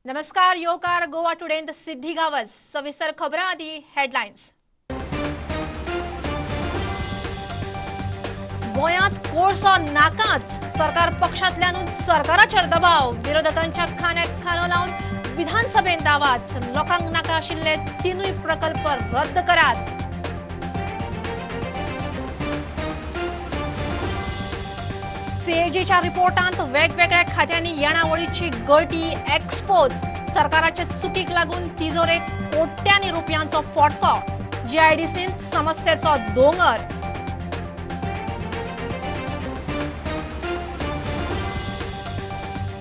नमस्कार, योकार Goa today in the सिद्धी गावस सविस्तर खबरां आदी हेडलायन्स। गोंयांत कोळसो नाकाच, सरकार पक्षांतल्यानूच सरकाराचेर दबाव, विरोधकांच्या खांद्याक खांदो लावन विधानसभेत आवाज, लोकांक नाका आशिल्ले तिनूय प्रकल्प रद्द करात। सीएजीच्या रिपोर्टांत वेगवेगळ्या खात्यांनी येणावळीची गळती एक्सपोज, सरकाराचे चुकीक लागून तिजोरेक कोट्यांनी रुपयांचो फटको, जीआयडीसींत समस्येचो दोंगर।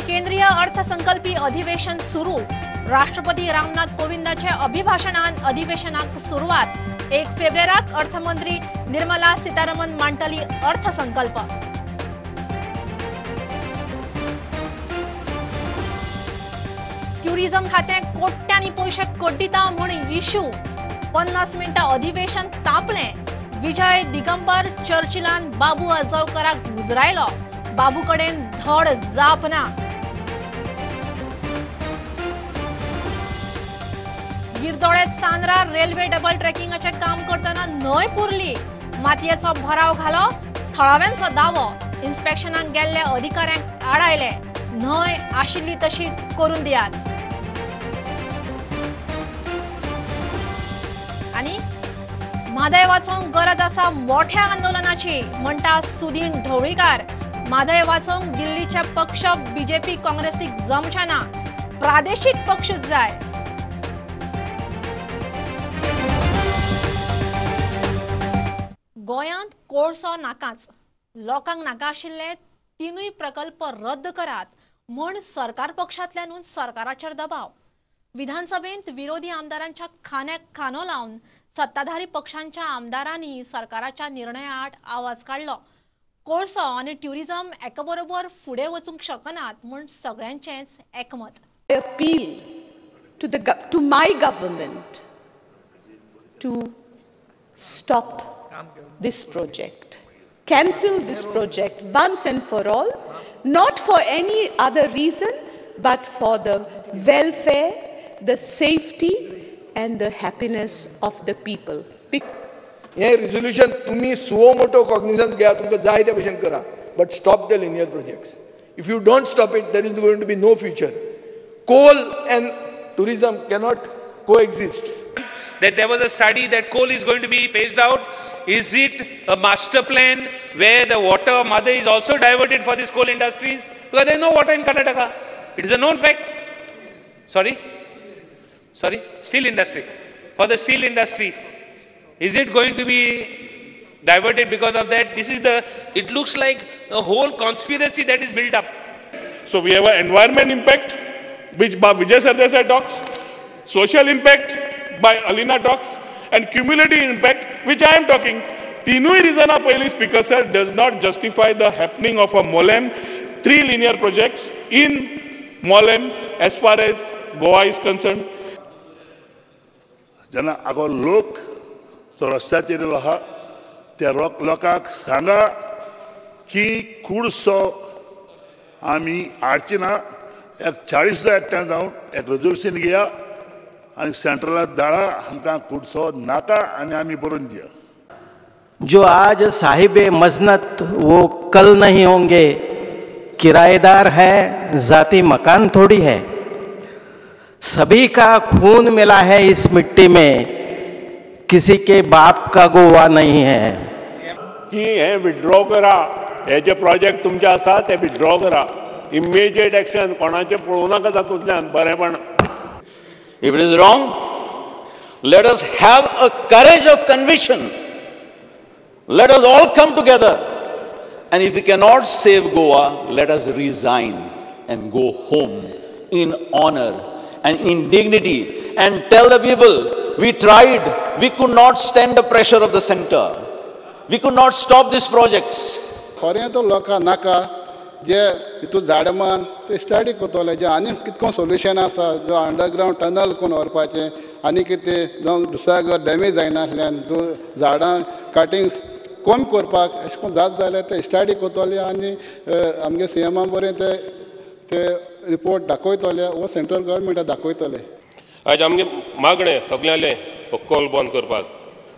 केंद्रीय अर्थसंकल्पी अधिवेशन सुरू, राष्ट्रपती रामनाथ कोविंदाचे अभिभाषणान अधिवेशनाक सुरुवात। 1 फेब्रुवाराक अर्थमंत्री निर्मला सीतारामन मांडटली अर्थसंकल्प। ट्युरिझम खात्याक कोट्यांनी पैसे कड्डिता म्हूण इश्यू, 50 मिनटां अधिवेशन तापलें। विजय दिगंबर चर्चिलान बाबू आजगांवकाराक गुजरायलो, बाबू कडेन धड जाप ना। गिरदोळे चांद्रा रेल्वे डबल ट्रॅकिंगाचे काम करतना न्हंय पुरली, मातयेचो भराव घालो, थळाव्यांचो दावो, इन्स्पेक्शनाक गेल्ले अधिकाऱ्यांक आडायले, न्हंय आशिल्ली तशी करून दियात। आणि म्हादय वाचोवंक गरज आसा मोठ्या आंदोलनाची, म्हणटा सुदीन ढवळीकार। म्हादय वाचोवंक दिल्लीचे पक्ष बीजेपी काँग्रेसीक जमचे ना, प्रादेशीक पक्षच जाय। गोंयांत कोळसो नाकाच, लोकांक नाका आशिल्ले तिनूय प्रकल्प रद्द करात म्हूण सरकार पक्षांतल्यानूच सरकाराचेर दबाव। विधानसभेत विरोधी आमदारांच्या खांद्याक खांदो लावन सत्ताधारी पक्षांच्या आमदारांनी सरकाराच्या निर्णयाआड आवाज काढलो। कोळसो आनी ट्युरिझम एका बरोबर फुडें वचूंक शकनात म्हूण सगळ्यांचेच एकमत। I appeal to my government to stop this project, cancel this project once and for all, not for any other reason but for the welfare, the safety and the happiness of the people. हे resolution तुम्ही suo motu cognizance घ्या, तुमका जाय त्या भशेन करा, but stop the linear projects. If you don't stop it, there is going to be no future. Coal and tourism cannot coexist. That there was a study that coal is going to be phased out. Is it a master plan where the water mother is also diverted for these coal industries? Because there is no water in Karnataka. It is a known fact. Sorry, steel industry. For the steel industry, is it going to be diverted because of that? It looks like a whole conspiracy that is built up. So we have an environment impact, which Vijay Sardesai talks, social impact by Alina talks, and cumulative impact, which I am talking. Tinui reasona पहिली speaker sir does not justify the happening of a Mollem 3 linear projects in Mollem as far as Goa is concerned. जना आगो लोक जो रस्त्याचेर आहा त्या लोकांक सांगा की कुडसो आमी हाडची ना, एक 40 एकठांय जावन एक रेजोल्यूशन घेया आणि सेंट्रलात धाडा, आमकां कुडसो नाका आणि आमी बरोवन दिया। जो आज साहिबे मजनत वो कल नहीं होंगे, किराएदार है जाती मकान थोड़ी है, सभी का खून मिला है इस मिट्टी में, किसी के बाप का गोवा नहीं है। की हे विड्रॉ करा, हे जे प्रोजेक्ट तुमचे आसा ते विड्रॉ करा, इमिजिएट एक्शन कोणाचे पळोवं नाका तातूंतल्यान बरेपण। If it is wrong, let us have a courage of conviction. Let us all come together. And if we cannot save Goa, let us resign and go home in honor and in dignity and tell the people, we tried, we could not stand the pressure of the center. We could not stop these projects. खरें तो लोकां नाका, जे हितून झाडमान ते study करतले, जे आनी कितको सोल्युशन आसा, जो अंडरग्रावंड टनल करून व्हरपाचें, आनी कितें जावं दुसऱ्या डॅमेज जायनासल्यान जो झाडां काटींग कमी करपाक अशें करून जात जाल्यार ते स्टडी करतले आनी आमगे सीएमान बरें ते ते रिपोर्ट दाखयतले वो सेंट्रल गव्हर्मेंटाक दाखयतले. आज आमगे मागणें सगळ्यांले हो कॉल बंद करपाक.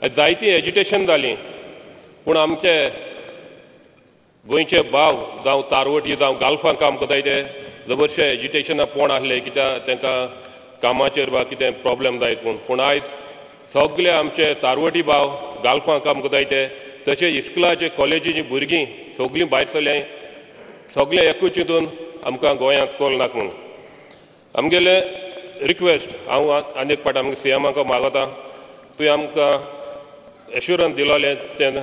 आज जायती एजिटेशन जाली पूण आमचे गोंयचे भाव जावं तारवटी जावं गाल्फां काम करताय ते जबरशे एजिटेशना पोण आसले कित्याक तांकां कामाचेर वा कितें प्रॉब्लेम जायत पूण आयज सगळे आमचे तारवटी भाव गाल्फां काम करताय ते तशें इस्कुलाचे कॉलेजीची भुरगीं सगळीं भायर सरल्याय सगळे एकूच चिंतून आमकां गोंयांत कॉल नाका म्हणून आमगेले रिक्वेस्ट हांव आनी एक फावट आमकां सीएमाक मागता तुवें आमकां एश्युरन्स दिलोलें तें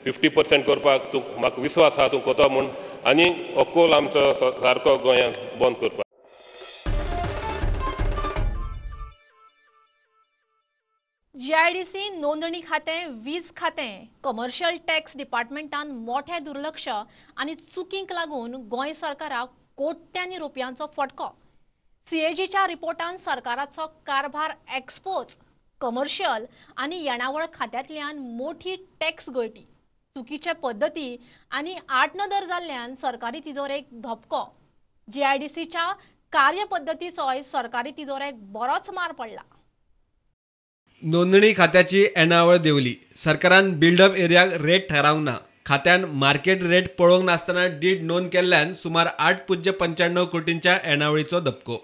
50% करपाक तूं म्हाका विश्वास आहा तूं कोता म्हूण आनी हो कॉल आमचो सारको गोंयांत बंद करपाक. GIDC नोंदणी खातें, वीज खातें, कमर्शियल टॅक्स डिपार्टमेंटान मोठे दुर्लक्ष आनी चुकींक लागून गोंय सरकाराक कोट्यांनी रुपयांचो फटको. CAGच्या रिपोर्टान सरकाराचो कारभार एक्सपोज, कमर्शियल आनी येणावळ खात्यांतल्यान मोठी टॅक्स गळटी, चुकीचे पद्दती आनी आडनदर जाल्ल्यान सरकारी तिजोरेक धपको. GIDCच्या कार्यपद्दतीचोय सरकारी तिजोरेक बरोच मार पडला. नोंदणी खात्याची येणावळ देंवली. सरकारान बिल्डअप एरियाक रेट थारावंक ना. खात्यान मार्केट रेट पळोवंक नासतना डीड नोंद केल्ल्यान सुमार 8.95 कोटींच्या येणावळीचो धपको.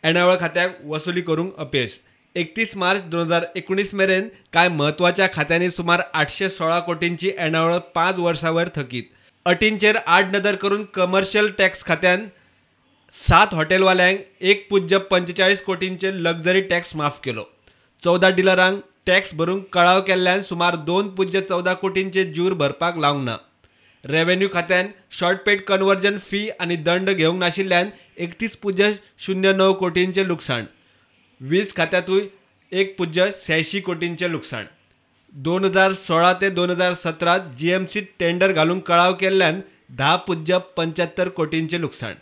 येणावळ खात्याक वसुली करूंक अपेस. 31 मार्च 2019 मेरेन कांय म्हत्वाच्या खात्यांनी सुमार 816 कोटींची येणावळ 5 वर्सां वयर थकीत. अटींचेर आडनदर करून कमर्शियल टॅक्स खात्यान 7 हॉटेलवाल्यांक 1.45 कोटींचे लक्झरी टॅक्स माफ केलो. 14 डिलरांक टॅक्स भरूंक कळाव केल्ल्यान सुमार 2.14 कोटींचे जूर भरपाक लावंक ना. रेव्हेन्यू खात्यान शॉर्ट पेड कन्वर्जन फी आनी दंड घेवंक नाशिल्ल्यान 31.09 कोटींचे लुकसाण. वीज खात्यातूय 1.86 कोटींचे लुकसाण. 2016 ते 2017 GMC टेंडर घालूंक कळाव केल्ल्यान 10.75 कोटींचे लुकसाण.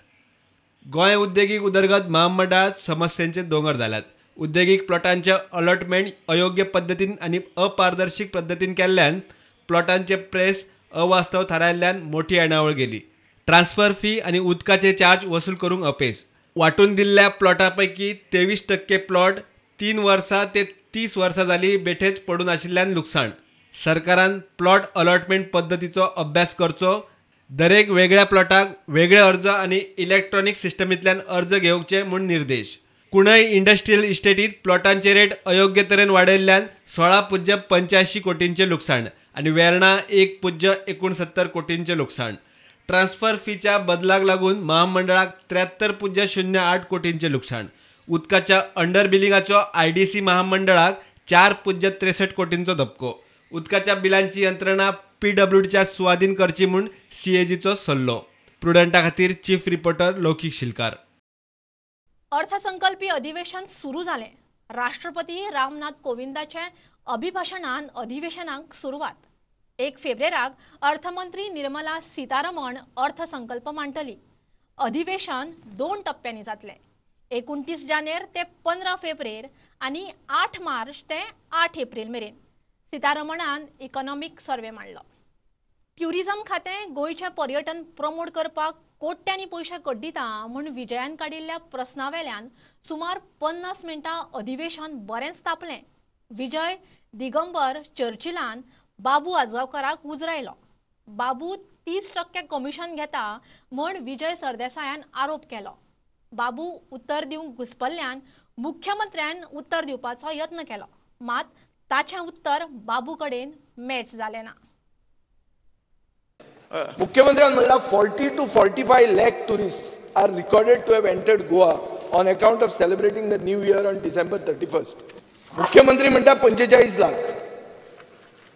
गोंय उद्देगीक उदरगत महामंडळात समस्यांचे दोंगर जाल्यात. उद्देगीक प्लॉटांचे अलॉटमेंट अयोग्य पद्दतीन आनी अपारदर्शीक पद्दतीन केल्ल्यान प्लॉटांचे प्रेस अवास्तव थारायल्ल्यान मोठी येणावळ गेली. ट्रान्सफर फी आनी उदकाचे चार्ज वसूल करूंक अपेस. वांटून दिल्ल्या प्लॉटा पैकी 23% प्लॉट 3 वर्सां ते 30 वर्सां जाली बेठेच पडून आशिल्ल्यान लुकसाण. सरकारान प्लॉट अलॉटमेंट पद्दतीचो अभ्यास करचो. दरेक वेगळ्या प्लॉटाक वेगळे अर्ज आनी इलेक्ट्रॉनिक सिस्टमींतल्यान अर्ज घेवचे म्हूण निर्देश. कुणय इंडस्ट्रियल इस्टेटीत प्लॉटांचे रेट अयोग्य तरेन वाडयल्ल्यान 16.85 कोटींचे लुकसाण आनी वेर्णा 1.69 कोटींचे लुकसाण. ट्रान्सफर फीच्या बदलाक लागून महामंडळाक 73.08 कोटींचे लुकसाण. उदकाच्या अंडर बिलिंगाचो IDC महामंडळाक 4.63 कोटींचो धपको. उदकाच्या बिलांची यंत्रणा PWDच्या सुवाधीन करची म्हूण CAGचो सल्लो. प्रुडंटा खातीर चीफ रिपोर्टर लौकीक शिलकार. अर्थसंकल्पीय अधिवेशन सुरू जालें. राष्ट्रपती रामनाथ कोविंदाचे अभिभाशणान अधिवेशनाक सुरवात. 1 फेब्रुवाराक अर्थमंत्री निर्मला सीतारमण अर्थसंकल्प मांडटली. अधिवेशन 2 टप्प्यांनी जातलें. 29 जानेर ते 15 फेब्रुवार आनी 8 मार्च ते 8 एप्रिल मेरेन. सीतारमणान इकॉनॉमिक सर्वे मांडलो. ट्युरिझम खातें गोंयचें पर्यटन प्रमोट करपाक कोट्यांनी पयशे कड्डिता म्हूण विजयान काडिल्ल्या प्रस्नावेल्यान सुमार 50 मिनटां अधिवेशन बरेंच तापलें. विजय दिगंबर चर्चिलान बाबू आजगांवकाराक उजरायलो. बाबू 30% कमिशन घेता म्हूण विजय सरदेसायान आरोप केलो. बाबू उत्तर दिवंक घुस्पल्ल्यान मुख्यमंत्र्यान उत्तर दिवपाचो यत्न केलो. मात ताचें उत्तर बाबू कडेन मॅच जालें ना. मुख्यमंत्र्यान म्हणला 40 to 45 lakh tourists are recorded to have entered Goa on account of celebrating the new year on December 31st. मुख्यमंत्री म्हणटा 45 लाख.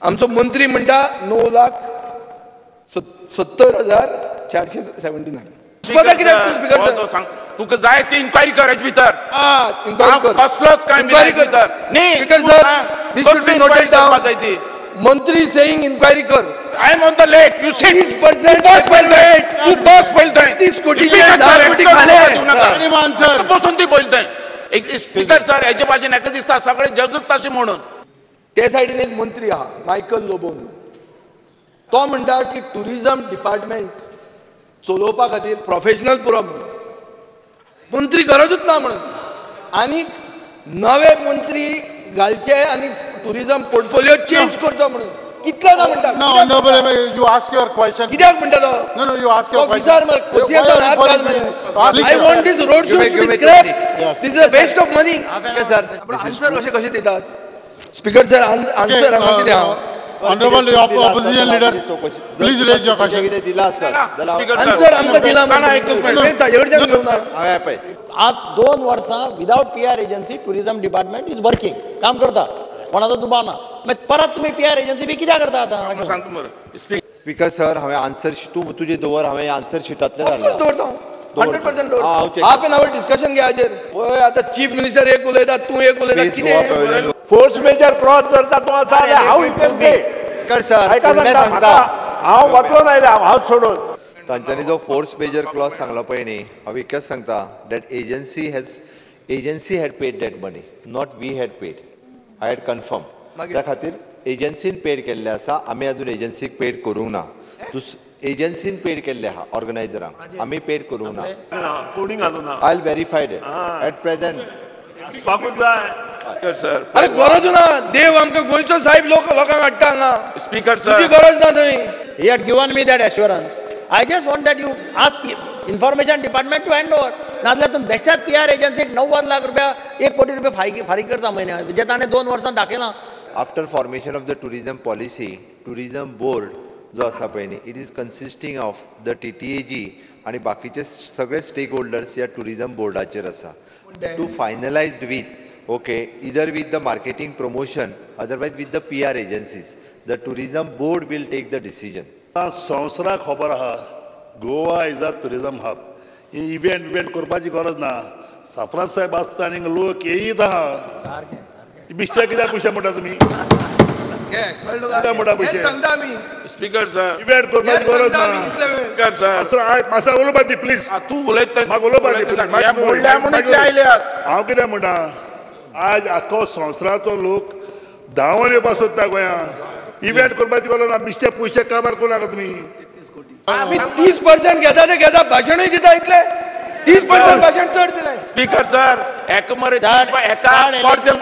आमचो मंत्री म्हणटा 9,70,479. तुका जाय ती इन्क्वायरी कर हेजे भितर. कसलोच काय speaker sir, this should be noted down. मंत्री saying inquiry कर. I am on the late. You sit. 30% बस पळयताय. तू बस पळयताय. 30 कोटीचे 10 कोटी खाले. बसून ती पळयताय. एक स्पीकर सर हेजे भाशेन हेका दिसता सगळे जगच तशें म्हणून. ते सायडीन एक मंत्री आहा मायकल लोबोन. तो म्हणटा की टुरिझम डिपार्टमेंट चलोवपा खातीर प्रोफेशनल पुरो म्हणून मंत्री गरजूच ना म्हणून आनी नवे मंत्री घालचे आनी टुरिजम पोर्टफोलिओ चेंज करचो म्हणून कितलो ना म्हणटा No, honorable, you ask your question. कित्याक म्हणटा तो No, no, you ask your question. विचार मरे खोशयेचो हात घाल मरे I want this road shows to be scrapped this is a waste of money sir answer कशे दितात स्पीकर सर आन्सर हांगा कितें हांव Honorable opposition leader, please raise your question. Answer आमकां दिला ताजे कडच्यान घेवना आज 2 वर्सां without PR agency tourism department is working काम करता कोणाचो दुबाव ना मागीर परत तुम्ही PR एजन्सी बी कित्याक करता आतां सांगता मरे स्पीकर सर हांवें आन्सर तूं तुजें दवर हांवें आन्सर शिटांतलें घाललें दवरता 100% हाफ एन आवर डिस्कशन घे हाजेर पळय आतां चीफ मिनिस्टर एक उलयता तूं एक उलयता कितें फोर्स मेजर क्रॉस करता तूं आसा हांव स्पीकर सर फुडलें सांगता हांव वचून आयले हांव सोडून तांच्यांनी जो फोर्स मेजर क्लॉज सांगलो पळय न्ही हांव एकच सांगता that agency had paid that money not we had paid I had confirm त्या खातीर एजन्सीन पेड केल्ले आसा आमी अजून एजन्सीक पेड करूंक ना एजन्सीन पेड केल्ले आहा ऑर्गनायझरांक आमी पेड करूंक ना कोडिंग घालूं ना I will verify it at present sir अरे गरज ना देव आमकां गोंयचो साहेब लोकांक हाडटा हांगा स्पीकर तुजी गरज ना थंय he had given me that assurance. I just want that you ask information department to hand over. नाजाल्यार तुम बेश्टाच PR एजन्सीक 90 लाख रुपया 1 कोटी रुपया फारीक करता म्हयन्याक जे ताणें 2 वर्सां दाखयलां after formation of the tourism policy tourism board जो आसा पळय न्ही it is consisting of the TTAG आनी बाकीचे सगळे स्टेक होल्डर्स ह्या टुरिजम बोर्डाचेर आसा to finalised with okay either with the marketing promotion otherwise with the PR agencies the tourism board will take the decision संवसाराक खबर आहा Goa is a tourism hub ही इव्हेंट करपाची गरज ना साफराज साहेब आसता आनी लोक येयीत आहा बिश्टे कित्याक पयशे म्हणटा तुमी म्हणटा पयशे स्पीकर सर इव्हेंट करपाची गरज ना स्पीकर सर मातसा उलोवपा दी प्लीज तूं उलयता म्हाका उलोवपा दी हांव कितें म्हणटा आज आख्खो संवसाराचो लोक धांवन येवपा सोदता गोंयांत इव्हेंट करपाची गरज ना बिश्टे पयशे काबार करूं नाका तुमी आमी 30% घेता ते घेता भाशणूय दिता इतले 30% भाशण चड दिले स्पीकर सर एक मरे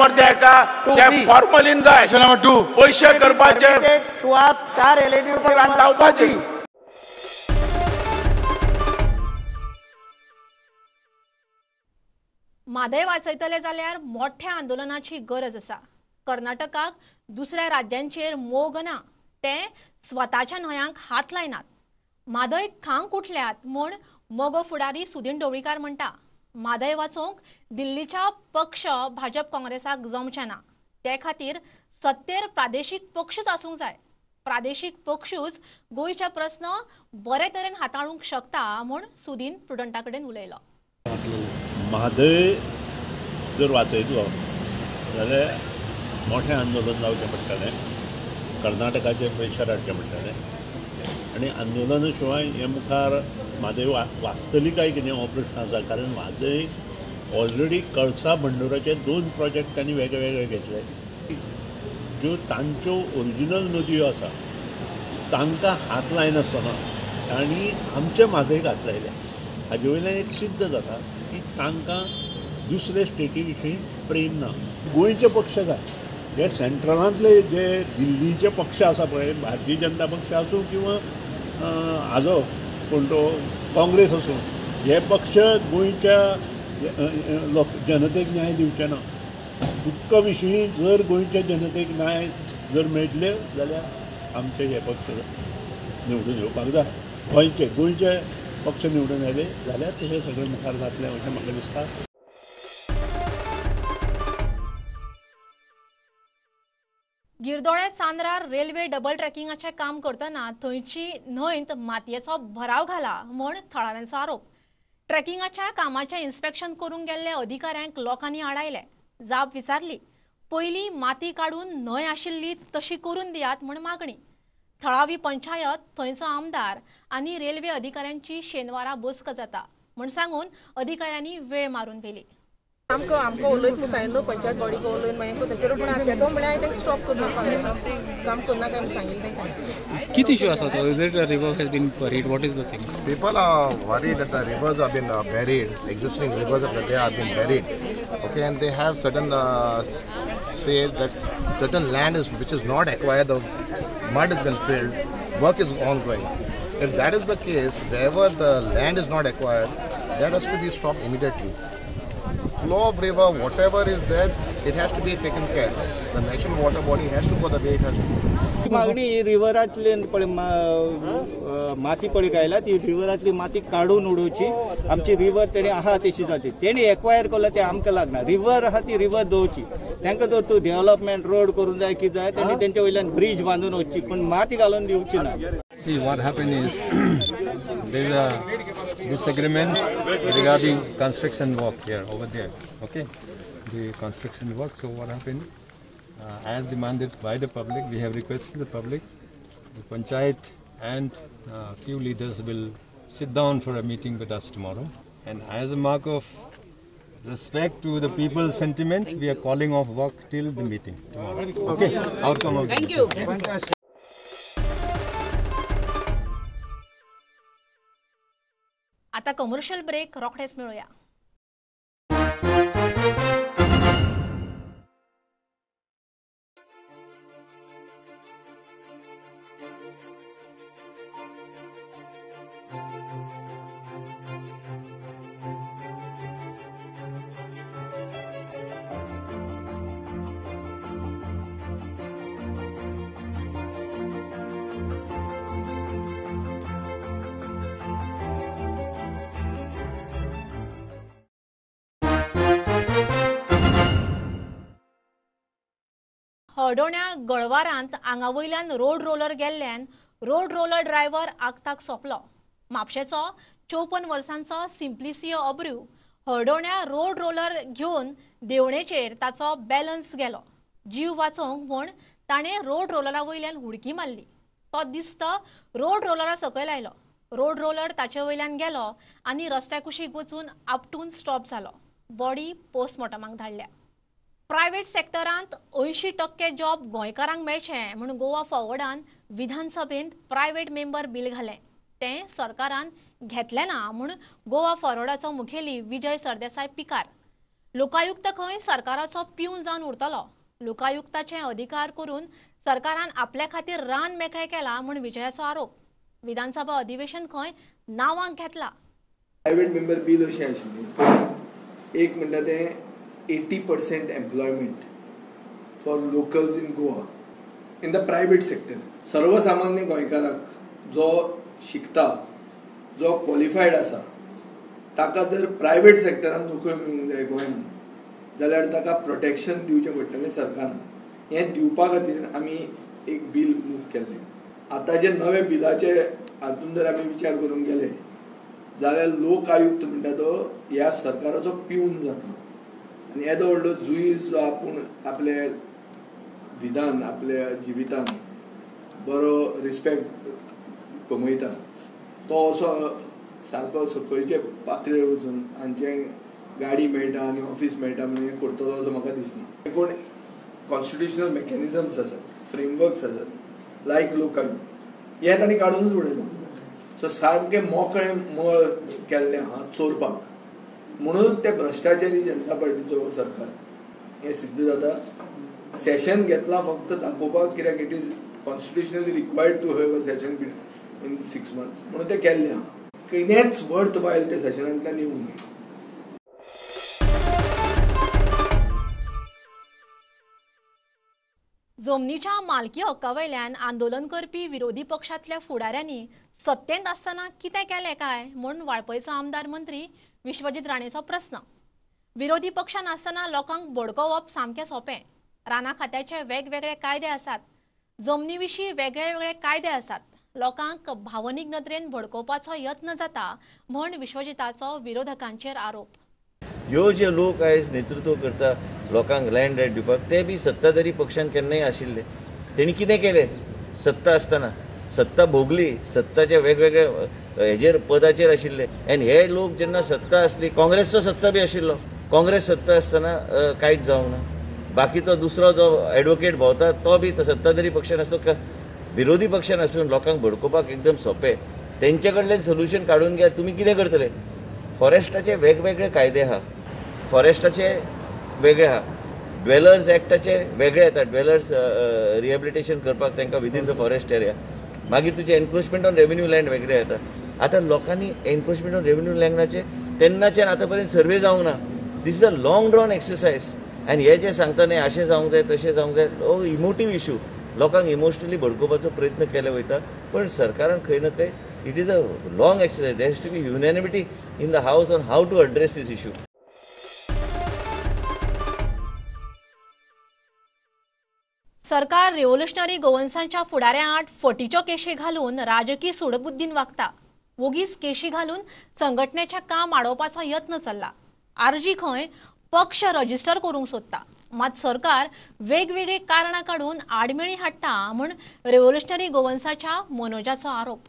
परते त्या फॉर्मलीन जाय नंबर 2 पैसे करपाचे to ask star LED plant लावपाचे म्हादय वाचयतले जाल्यार मोठ्या आंदोलनाची गरज आसा कर्नाटकाक दुसऱ्या राज्यांचेर मोग ना ते स्वताच्या न्हंयांक हात लायनात म्हादय खांक उठल्यात म्हूण मोगो फुडारी सुदीन ढवळीकार म्हणटा म्हादय वाचोवंक दिल्लीच्या पक्ष भाजप काँग्रेसाक जमचे ना ते खातीर सत्तेर प्रादेशीक पक्षूच आसूंक जाय प्रादेशीक पक्षूच गोंयचे प्रस्न बरे तरेन हाताळूंक शकता म्हूण सुदीन प्रुडंटा कडेन उलयलो म्हादय जर वाचयतलो जाल्यार मोठें आंदोलन जावचें पडटलें कर्नाटकाचेर प्रेशर हाडचें पडटलें आनी आंदोलना शिवाय हे मुखार म्हादय वाचतली काय कितें हो प्रश्न आसा कारण म्हादय ऑलरेडी कळसा बंडोराचे 2 प्रोजेक्ट तांणी वेगळे वेगळे घेतले ज्यो तांच्यो ओरिजिनल नदयो आसा तांकां हात लायनासतना तांणी आमचे म्हादयक हात लायल्या हाजे वयल्यान एक सिद्ध जाता की तांकां दुसरे स्टेटी विशीं प्रेम ना गोंयचे पक्ष जाय हे सेंट्रलांतले जे दिल्लीचे पक्ष आसा पळय भारतीय जनता पक्ष आसूं किंवा हाजो पूण तो काँग्रेस आसूं हे पक्ष गोंयच्या जनतेक न्याय दिवचे ना उदका विशीं जर गोंयच्या जनतेक न्याय जर मेळटले जाल्यार आमचे हे पक्ष निवडून येवपाक जाय गोंयचे पक्ष निवडून आयले जाल्यार तशें सगळें मुखार जातलें अशें म्हाका दिसता गिरदोळे चांद्रार रेल्वे डबल ट्रॅकिंगाचें काम करतना थंयची न्हंयत मातयेचो भराव घाला म्हूण थळाव्यांचो आरोप ट्रॅकिंगाच्या कामाचें इन्स्पेक्शन करूंक गेल्ले अधिकाऱ्यांक लोकांनी आडायले जाप विचारली पयलीं माती काडून न्हंय आशिल्ली तशी करून दियात म्हूण मागणी थळावी पंचायत थंयचो आमदार आनी रेल्वे अधिकाऱ्यांची शेनवारा बसका जाता म्हूण सांगून अधिकाऱ्यांनी वेळ मारून व्हेली आमकां उलयत म्हूण सांगिल्लो पंचायत बॉडीक उलयन मागीर तेजेर पूण तेदो म्हळ्यार हांवें तांकां स्टॉप करनाका काम करनाका म्हूण सांगिल्लें तांकां. किती इश्यू आसा तो? Is it a river has been buried? What is the thing? People are worried that the rivers have been buried, existing rivers that they have been buried. Okay, and they have certain say that certain land is which is not acquired, the mud has been filled, work is ongoing. If that is the case, wherever the land is not acquired, that has to be stopped immediately. Flow of river, whatever is there, it has to be taken care. The national water body has to go the way it has to go. मागणी रिव्हरांतली माती पडी गायला ती रिव्हरांतली माती काढून उडोवची. आमची river तेणी आहा तशी जाती, तेणी एक्वायर केला ते आमकां लागना. रिव्हर आहा ती रिव्हर दवरची, तांकां जर तूं डेव्हलपमेंट रोड करून जाय कितें जाय तेणी तेंच्या वयल्यान ब्रिज बांदून वचची, पण माती घालून दिवची ना. See what happened is there is a disagreement regarding construction work here over there. Okay, the construction work. So what happened? As demanded by the public, we have requested the public, the panchayat and few leaders will sit down for a meeting with us tomorrow. And as a mark of respect to the people's sentiment, we are calling off work till the meeting tomorrow. Okay, outcome of Thank you. आता commercial break रोखडेच मिळूया. हळडोण्या गळवारांत आंगा वयल्यान road roller गेल्ल्यान road roller driver आगताक सोंपलो. म्हापशेचो 54 वर्सांचो सिंप्लिसियो अब्रू हळडोण्या road roller घेवन देवणेचेर ताचो balance गेलो. जीव वाचोवंक म्हूण ताणें रोड रोलरा वयल्यान उडकी मारली. तो दिस्त रोड रोलरा सकयल आयलो. रोड रोलर ताचे वयल्यान गेलो आनी रस्त्या कुशीक वचून आपटून स्टॉप जालो. बॉडी पोस्टमॉर्टमाक धाडल्या. प्रायव्हेट सेक्टरांत 80% जॉब गोंयकारांक मेळचे म्हूण गोवा फॉरवर्डान विधानसभेंत प्रायव्हेट मेंबर बील घालें. तें सरकारान घेतलें ना म्हूण गोवा फॉरवर्डाचो मुखेली विजय सरदेसाय पिकार. लोकायुक्त खंय सरकाराचो पिवन जावन उरतलो. लोकायुक्ताचे अधिकार करून सरकारान आपल्या खातीर रान मेकळें केलां म्हूण विजयाचो आरोप. विधानसभा अधिवेशन खंय नांवांक घेतला. प्रायव्हेट मेंबर बील अशें आशिल्लें, एक म्हणटा तें 80% employment for locals in Goa in the private sector. सर्वसामान्य गोंयकाराक जो शिकता, जो क्वॉलिफायड आसा, ताका जर प्रायव्हेट सेक्टरान नोकरी मेळूंक जाय गोंयांत जाल्यार ताका प्रोटेक्शन दिवचें पडटलें सरकारान. हें दिवपा खातीर आमी एक बील मूव केल्लें. आतां जे नवे बिलाचे हातून जर आमी विचार करूंक गेले जाल्यार लोक आयुक्त म्हणटा तो ह्या सरकाराचो पिवन जातलो. आनी येदो व्हडलो जुईज जो आपूण आपले विधान आपल्या जिवितान बरो रिस्पेक्ट कमयता तो असो सारको सकयचे पातळीर वचून हांचे गाडी मेळटा आनी ऑफिस मेळटा म्हणून हें करतलो असो म्हाका दिसना. पूण कॉन्स्टिट्युशनल मेकॅनिजम्स आसात, फ्रेमवर्क्स आसात, लायक लोकायुक्त, हें तांणी काडूनच उडयलां. सो सारकें मोकळें मळ केल्लें आहा चोरपाक. म्हणून ते भ्रष्टाचारी जनता पार्टीचो सरकार हें सिद्ध जाता. सेशन घेतला फक्त दाखोवपाक, कित्याक it is constitutionally required to have a session in 6 months म्हणून ते केल्लें आहा. कितेंच वर्थ वायल ते सेशनांतल्यान येवंक ना. जमनीच्या मालकी हक्का वयल्यान आंदोलन करपी विरोधी पक्षांतल्या फुडाऱ्यांनी सत्तेंत आसतना कितें केलें काय म्हूण वाळपयचो आमदार मंत्री विश्वजीत राणेचो प्रस्न. विरोधी पक्षान आसतना लोकांक बडकोवप सामकें सोंपें. राना खात्याचे वेगवेगळे कायदे आसात, जमनी विशीं वेगळे वेगळे कायदे आसात. लोकांक भावनीक नदरेन भडकोवपाचो यत्न जाता म्हूण विश्वजिताचो विरोधकांचेर आरोप. ह्यो जे लोक आयज नेतृत्व करता लोकांक लँड रायट दिवपाक, ते बी सत्ताधारी पक्षान केन्नाय आशिल्ले. तेणी कितें केलें? सत्ता आसतना सत्ता भोगली, सत्ताचे वेगवेगळे हेजेर पदाचेर आशिल्ले. आनी हे लोक जेन्ना सत्ता आसली, काँग्रेसचो सत्ता बी आशिल्लो, काँग्रेस सत्ता असताना कांयच जावंक ना. बाकीचो दुसरो जो एडवोकेट भोंवता तो बी सत्ताधारी पक्षान आसूं विरोधी पक्षान आसून लोकांक भडकोवपाक एकदम सोंपें. तेंचे कडल्यान सोल्युशन काडून घ्या. तुमी कितें करतले? फॉरेस्टाचे वेगवेगळे कायदे आहा, फॉरेस्टाचे वेगळे आहा, ड्वेलर्स एक्टाचे वेगळे येता, ड्वेलर्स रिहेबिलिटेशन करपाक तांकां विदीन द फॉरेस्ट एरिया. मागीर तुजे एनक्रोचमेंट ऑन रेव्हेन्यू लँड वेगळे येता. आतां लोकांनी एनक्रोचमेंट ऑन रेव्हेन्यू लँडाचे तेन्नाच्यान आतां पर्यंत सर्वे जावंक ना. This is a long drawn exercise. आनी हे जे सांगता न्ही अशें जावंक जाय तशें जावंक जाय, हो इमोटीव इशू. लोकांक इमोशनली भडकोवपाचो प्रयत्न केले वयता. पण सरकारान खंय ना खंय it is a long exercise. There has to be unanimity in the house on how to address this issue. सरकार रेव्होल्युशनरी गोवन्सांच्या फुडाऱ्या आड फटीच्यो केशी घालून राजकी सुडबुद्धीन वागता. वोगीच केशी घालून संघटनेचें काम आडोवपाचो यत्न चल्ला. आरजी खंय पक्ष रजिस्टर करूंक सोदता. मात सरकार वेगवेगळी कारणां काडून आडमेळी हाडटा म्हूण रेव्होल्युशनरी गोवन्साच्या मनोजाचो आरोप.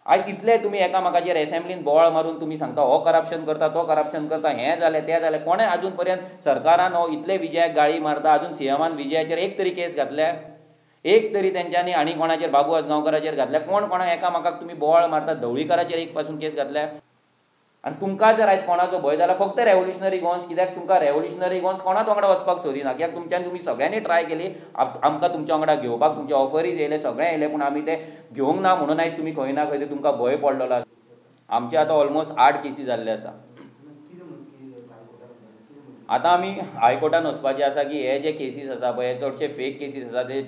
आज इतले तुमी एकामेकाचेर एसेंब्लीन बोवाळ मारून तुमी सांगता हो करप्शन करता तो करप्शन करता, हें जालें तें जालें. कोणें अजून पर्यंत सरकारान हो इतले विजयाक गाळी मारता, अजून सीएमान विजयाचेर एक तरी केस घातल्या? एक तरी तेंच्यांनी आनी कोणाचेर बाबू आसगांवकाराचेर घातल्या? कोणाक एकामेकाक तुमी बोवाळ मारता? धवळीकाराचेर एक पासून केस घातल्या. आनी तुमकां जर आयज कोणाचो भंय जाला फक्त रेव्होल्युशनरी गोवन्स. कित्याक तुमकां रेव्होल्युशनरी गोवन्स कोणाच वांगडा वचपाक सोदिना. कित्याक तुमच्यान तुमी सगळ्यांनी ट्राय केली, आमकां तुमच्या वांगडा घेवपाक तुमचे ऑफरीज येयले, सगळें येयलें, पूण आमी ते घेवंक ना म्हणून आयज तुमी खंय ना खंय तुमकां भंय पडलेलो आसा. आमचे आतां ऑलमोस्ट 8 केसी जाल्ले आसा. आतां आमी हायकोर्टान वचपाचें आसा की हे जे केसीस आसा पळय हे चडशे फेक केसीस आसा. ते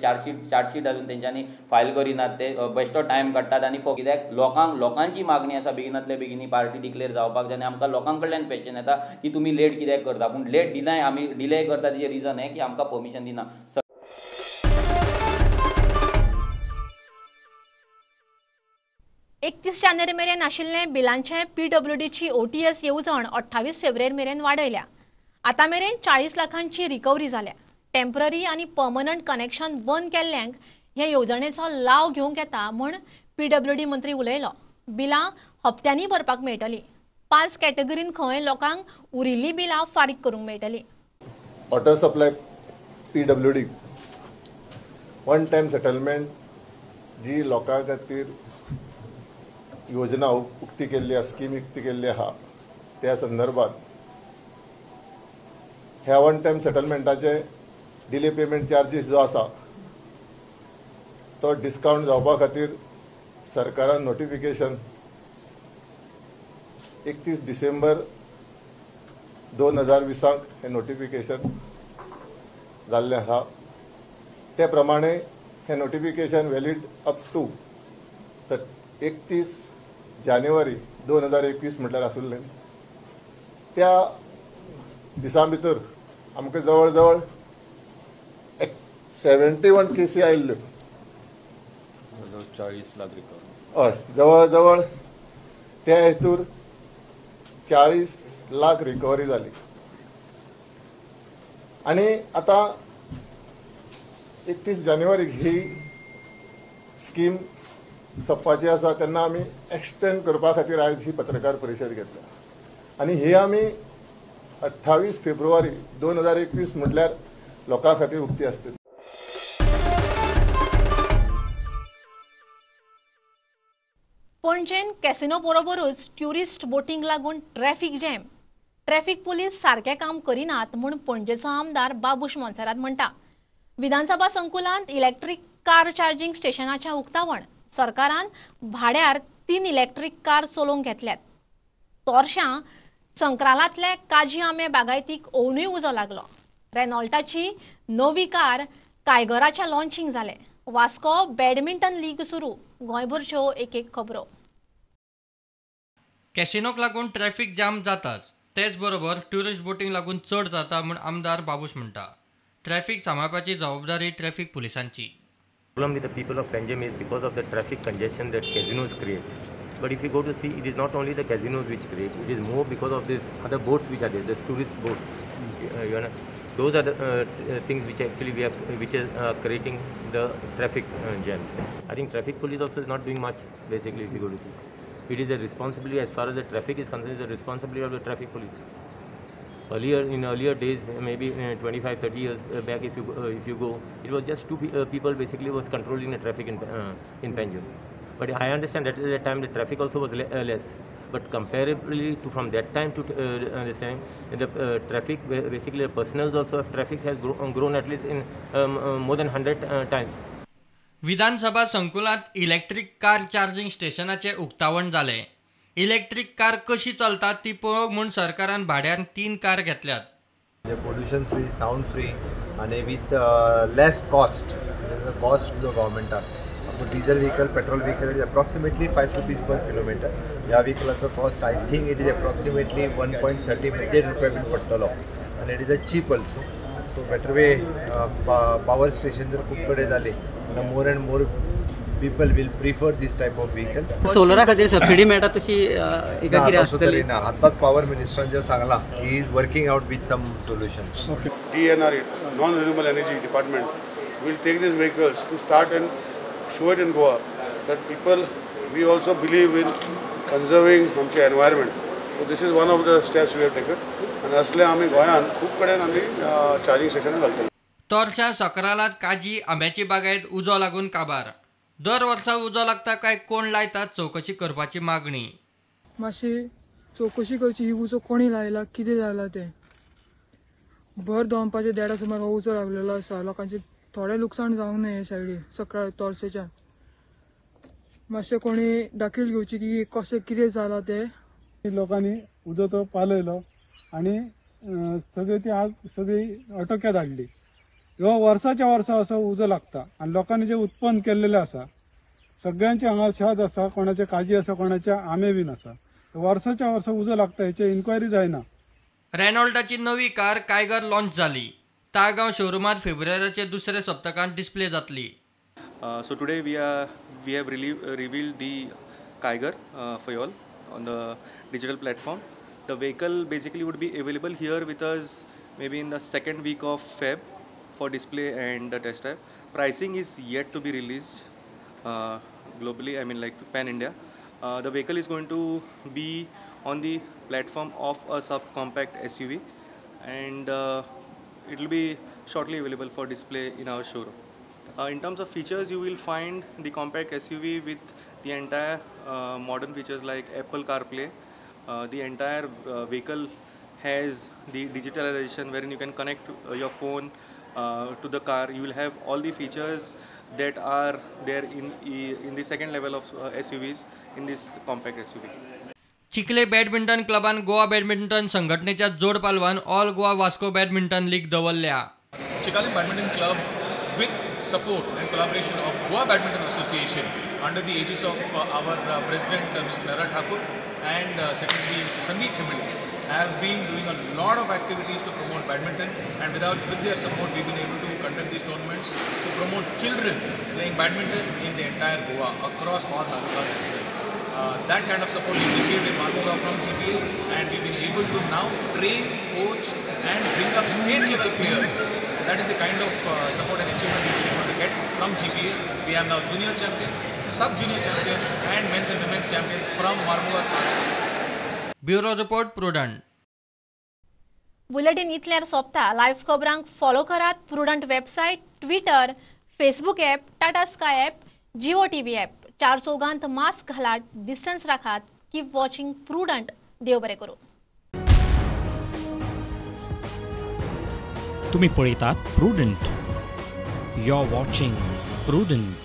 चार्जशीट अजून तेंच्यांनी फायल करिनात. ते बेश्टो टायम काडटात आनी कित्याक लोकांची मागणी आसा बेगिनांतल्या बेगिनी पार्टी डिक्लेअर जावपाक जाय. आनी आमकां लोकां कडल्यान पेशन येता की तुमी लेट कित्याक करता. पूण लेट आमी डिले करता तेजें रिजन हें की आमकां परमिशन दिना. 31 जानेवारी मेरेन आशिल्लें बिलांचें PWDची OTS येवजण 28 फेब्रुवारी मेरेन वाडयल्या. आतां मेरेन 40 लाखांची रिकवरी जाल्या. टेम्पररी आनी पर्मनंट कनेक्शन बंद केल्ल्यांक हे येवजणेचो लाव घेवंक येता म्हूण PWD मंत्री उलयलो. बिलां हप्त्यांनी भरपाक मेळटलीं. 5 कॅटेगरीन खंय लोकांक उरिल्लीं बिलां फारीक करूंक मेळटलीं. Water supply PWD one time settlement जी लोकां खातीर योजना उक्ती केल्ली आसा, स्कीम उक्ती केल्ली आहा त्या संदर्भात ह्या वन टायम सेटलमेंटाचे डिले पेमेंट चार्जीस जो आसा तो डिस्कावंट जावपा खातीर सरकारान नोटिफिकेशन 31 डिसेंबर 2020 हे नोटिफिकेशन जाल्लें आसा. ते प्रमाणे हे नोटिफिकेशन वॅलीड अप टू 31 जानेवारी 2021 म्हटल्यार आसुल्लें. त्या दिसां भितर आमकां जवळ जवळ 71 केसी आयिल्ल्यो. 40 लाख रिकवरी. हय, जवळ जवळ त्या हेतूर 40 लाख रिकवरी जाली. आनी आतां 31 जानेवारीक ही स्कीम सोंपपाची आसा तेन्ना आमी एक्सटेंड करपा खातीर आयज ही पत्रकार परिशद घेतल्या. आनी ही आमी 28 फेब्रुवारी 2021 म्हटल्यार लोकां खातीर उक्ती आसतली. पणजेन कॅसिनो बरोबरूच ट्युरिस्ट बोटींक लागून ट्रॅफिक जॅम. ट्रॅफिक पुलीस सारकें काम करिनात म्हूण पणजेचो आमदार बाबूश मोन्सेरात म्हणटा. विधानसभा संकुलांत इलेक्ट्रीक कार चार्जिंग स्टेशनाचें उक्तावण. सरकारान भाड्यार 3 इलेक्ट्रीक कार चलोवंक घेतल्यात. तोरशां संक्रालांतले काजी आंबे बागायतीक ओवनूय उजो लागलो. रेनॉल्टाची नवी कार कायगराच्या लॉन्चिंग जालें. वास्को बॅडमिंटन लीग सुरू. गोंयभरच्यो एक खबरो. कॅसिनोक लागून ट्रॅफिक जाम जाताच, तेच बरोबर ट्युरिस्ट बोटींक लागून चड जाता म्हूण आमदार बाबूश म्हणटा. ट्रॅफिक सांबाळपाची जबाबदारी traffic पुलिसांची. problem with the people of Panjim is because of the traffic congestion that casinos create. But if you go to see, it is not only the casinos which create, it is more because of these other boats which are there, the tourist boats. Those are the things which actually which is creating the traffic jams. I think traffic police also is not doing much, basically, if you go to see. It is the responsibility, as far as the traffic is concerned, is the responsibility of the traffic police. Earlier days, maybe 25-30 years back, if you go, it was just two people basically was controlling the traffic in Panjim. But I understand that at that time the traffic also was less. But comparably to from that time to this time, the traffic, basically the personnel also of traffic has grown at least in more than 100 times. विधानसभा संकुलात electric car charging स्टेशनाचे उक्तावण जाले. Electric car कशी चलतात ती पळोवंक म्हूण सरकारान भाड्यान 3 कार घेतल्यात. पोल्युशन फ्री, साऊंड फ्री आणि विथ लेस कॉस्ट. कॉस्ट जो गव्हर्मेंटाक diesel vehicle, petrol vehicle is approximately 5 rupees per kilometre. ह्या व्हेकलाचो cost I think it is approximately 1.30 म्हणजे 1.5 रुपया बीन पडटलो आणि it is a cheap also. So better way power station जर खूब कडेन जाले more and more people will prefer this type of vehicle. सोलरा खातीर सबसिडी मेळटा तशी एका कितें आसतली ना. आतांच पॉवर मिनिस्टरान जे सांगला he is working out with some solutions. DNR, non-renewable energy department, will take these vehicles to start and show it in Goa that people, we also believe in conserving आमचे environment. So this is one of the steps we have taken. आणि असले आम्ही गोंयान खूब कडेन आमी charging स्टेशनां घालतले. तोरच्या सकरालात काजी आंब्याची बागायत उजो लागून काबार. दर वर्सा उजो लागता काय कोण लायतात चौकशी करपाची मागणी. मातशी चौकशी करची ही उजो कोणी लायला, कितें जाला तें. भर दोनपाचे देडा सुमार हो उजो लागलेलो आसा. लोकांचे थोडे लुकसाण जावंक न्हय हे सायडी सकरा तोरसेच्यान. मातशें कोणी दाखील घेवची की कशें कितें जाला तें. लोकांनी उजो तो पालयलो आनी सगळी ती आग सगळी अटोक्यात हाडली. ह्यो वर्साच्या वर्सा असो उजो लागता आनी लोकांनी जे उत्पन्न केल्लेलें आसा सगळ्यांचे हांगा शेत आसा, कोणाचे काजी आसा, कोणाचे आंबे बीन आसा. वर्साच्या वर्सा उजो लागता हेचे इन्क्वायरी जायना. रेनॉल्टाची नवी कार कायगर लॉन्च जाली. ताळगांव शोरूमात फेब्रुवारीचे दुसरे सप्तकांत डिस्प्ले जातली. So today we have revealed the Kiger for you all on the digital platform. The vehicle basically would be available here with us maybe in the second week of Feb for display and the test drive. Pricing is yet to be released globally, I mean like pan India. The vehicle is going to be on the platform of a subcompact SUV and it will be shortly available for display in our showroom. In terms of features, you will find the compact SUV with the entire modern features like Apple CarPlay. The entire vehicle has the digitalization wherein you can connect your phone to the car. You will have all the features that are there in the second level of SUVs in this compact SUV. Chikale badminton क्लबान Goa badminton संघटनेच्या जोड पालवान all Goa Vasco badminton league दवरल्या. Chikale Badminton Club, with support and collaboration of Goa Badminton Association, under the aegis of our President Mr. Nara Thakur and Secretary Mr. Sandeep Himani, have been doing a lot of activities to promote badminton, and with their support we've been able to conduct these tournaments to promote children playing badminton in the entire Goa across all talukas as well. That kind of support we received in Marmula from GPA, and we've been able to now train, coach and bring up state level players. That is the kind of support and achievement we've been able to get from GPA. We have now junior champions, sub-junior champions and men's and women's champions from Marmula. Bureau report Prudent. Bulletin इतल्यार सोंपता. Live खबरांक follow करात Prudent website, Twitter, Facebook app, Tata Sky app, Jio TV app. चार चौगांत mask घालात, distance राखात. Keep watching Prudent. देव बरें करूं. तुम्ही पळयतात Prudent. You are watching prudent.